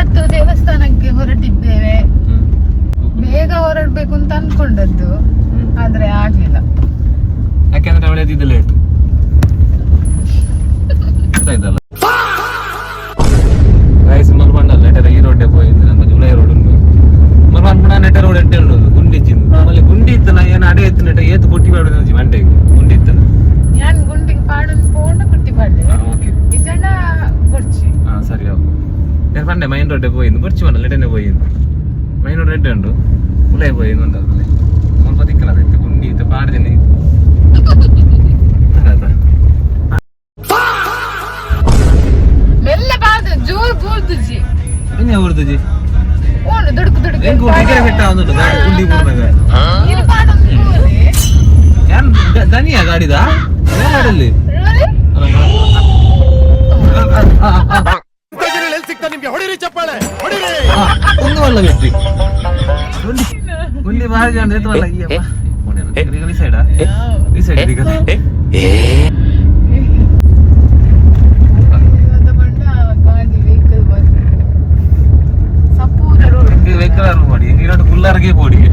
ಇವತ್ತು ದೇವಸ್ಥಾನಕ್ಕೆ ಹೊರಟಿದ್ದೇವೆ. ಬೇಗ ಹೊರಡ್ಬೇಕು ಅಂತ ಅನ್ಕೊಂಡದ್ದು, ಆದ್ರೆ ಆಗ್ಲಿಲ್ಲ. ಯಾಕೆಂದ್ರೆ ಅವಳೆ ಎದ್ದಿದ್ದು ಲೇಟ್ ಆಯ್ತಲ್ಲ. ಗೈಸ್ ಮಲ್ಪಂಡ ನೆಟರ್ ಈ ರೋಡ್ పోయింది ನಮ್ಮ ಜುಲೈ ರೋಡ್ ಉಂಟು ಮಲ್ಪಂಡ ನೆಟರ್ ರೋಡ್ ಎಂಟೆ ಉಂಟು ಗುಂಡಿ ಇಚ್ಚಿಂದು ಆಮೇಲೆ ಗುಂಡಿ ಇತ್ತನ ಏನು ಅಡೆ ಎತ್ತು ನೆಟ ಏತು ಕೊಟ್ಟಿ ಬಾಡುದು ಮಂಟೆಗೆ ಗುಂಡಿ ಇತ್ತನ ഞാൻ ಗುಂಡಿಗೆ ಪಾಡನ್ ಪೋಂಡ ಕುಟ್ಟಿ ಪಾಡ್ಲೆ ಓಕೆ ಇಜಂಡ ಬರ್ಚಿ ಸರಿ ಹೌದು నేను పండే మెయిన్ రోడ్డే పోయింది బొచ్చి మన లెటనే పోయింది మెయిన్ రోడ్ రెడ్ ఉండు ఉలే పోయింది ఉండాలి ముಲ್ಪ ದಿಕ್ಕಲ ಅದಕ್ಕೆ ಗುಂಡಿ ಇತ್ತು ಪಾಡ್ದಿನಿ ಮೆಲ್ಲ ಪಾದ ಜೋರ್ ಗೋಲ್ದುಜಿ ಇನ್ನ ಅವರ್ದುಜಿ ಓನು ದುಡುಕು ದುಡುಕು ಹೆಂಗ್ ಗುಂಡಿ ಸೆಟ್ ಆവുന്നുണ്ട് ಗಾಡಿ ಗುಂಡಿ ಪೂರ್ಣಗ ಇದು ಪಾಡನ್ ಪೋಲೆ ಯಾನ್ ದನಿಯಾ ಗಾಡಿದಾ ಗಾಡಿಯಲ್ಲಿ ನಿಮ್ಗೆ ಹೊಡಿರಿ ಚಪ್ಪಾಳೆ ಹೊಡಿರಿ ಒಂದು ವಲ್ಲ ಬಿಟ್ರಿ ಗುಂಡಿ ಬಾರಿ ಜನ ಎತ್ತವಲ್ಲ ಅಯ್ಯಪ್ಪ ಈ ಸೈಡಾ ಈ ಸೈಡ್ ಇದೀಗ ವೆಹಿಕಲ್ ಮಾಡಿ ಇರೋದು ಕುಲ್ಲರ್ಗೆ ಬೋಡಿಗೆ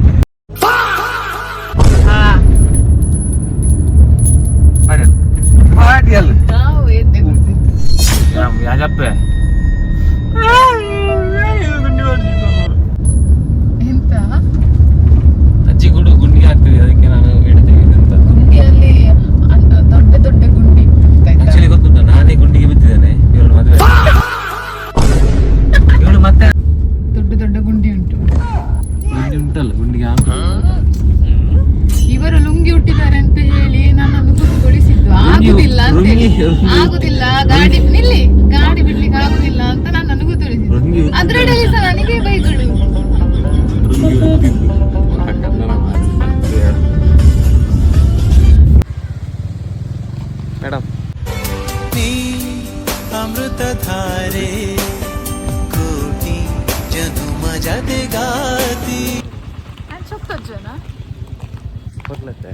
ಪಾಟಿ ಅಲ್ಲ ಯಾಜಪ್ಪೆ ಎಂತ ಅಜ್ಜಿ ಕೂಡ ಗುಂಡಿ ಹಾಕ್ತೀವಿ ಅದಕ್ಕೆ ನಾನು ಹೇಳ್ತೇವೆ ಅಂತ ಗುಂಡಿಯಲ್ಲಿ ದೊಡ್ಡ ದೊಡ್ಡ ಗುಂಡಿ ಆಕ್ಚುಲಿ ಗೊತ್ತುಂಟ ನಾನೇ ಗುಂಡಿಗೆ ಬಿದ್ದಿದ್ದೇನೆ ಇವಳು ಮದುವೆ ಇವಳು ಮತ್ತೆ ದೊಡ್ಡ ದೊಡ್ಡ ಗುಂಡಿ ಉಂಟು ಗುಂಡಿ ಉಂಟಲ್ಲ ಗುಂಡಿಗೆ ಇವರು ಲುಂಗಿ ಹುಟ್ಟಿದ್ದಾರೆ ಅಂತ ಹೇಳಿ ನನ್ನನ್ನು ಕುತ್ಕೊಳಿಸಿದ್ದು ಆಗುದಿಲ್ಲ ಅಂತ ಹೇಳಿ. ಆಗುದಿಲ್ಲ ಗಾಡಿ ನಿಲ್ಲಿ ಗಾಡಿ ಬಿಡ್ಲಿಕ್ಕೆ ಆಗುದಿಲ್ಲ ಅಂತ ನನ್ನನ್ನು ಕುತ್ಕೊಳಿಸಿದ್ದು ಅದ್ರೊಳಗೆ ಸಹ ನನಗೆ ಬೈಗಳು ಮೇಡಮ್ अमृत धारे कोटि जनुम जगाती ನಾನು ಸೊಕ್ಕಜ್ಜನ ಬರ್ಲತ್ತೆ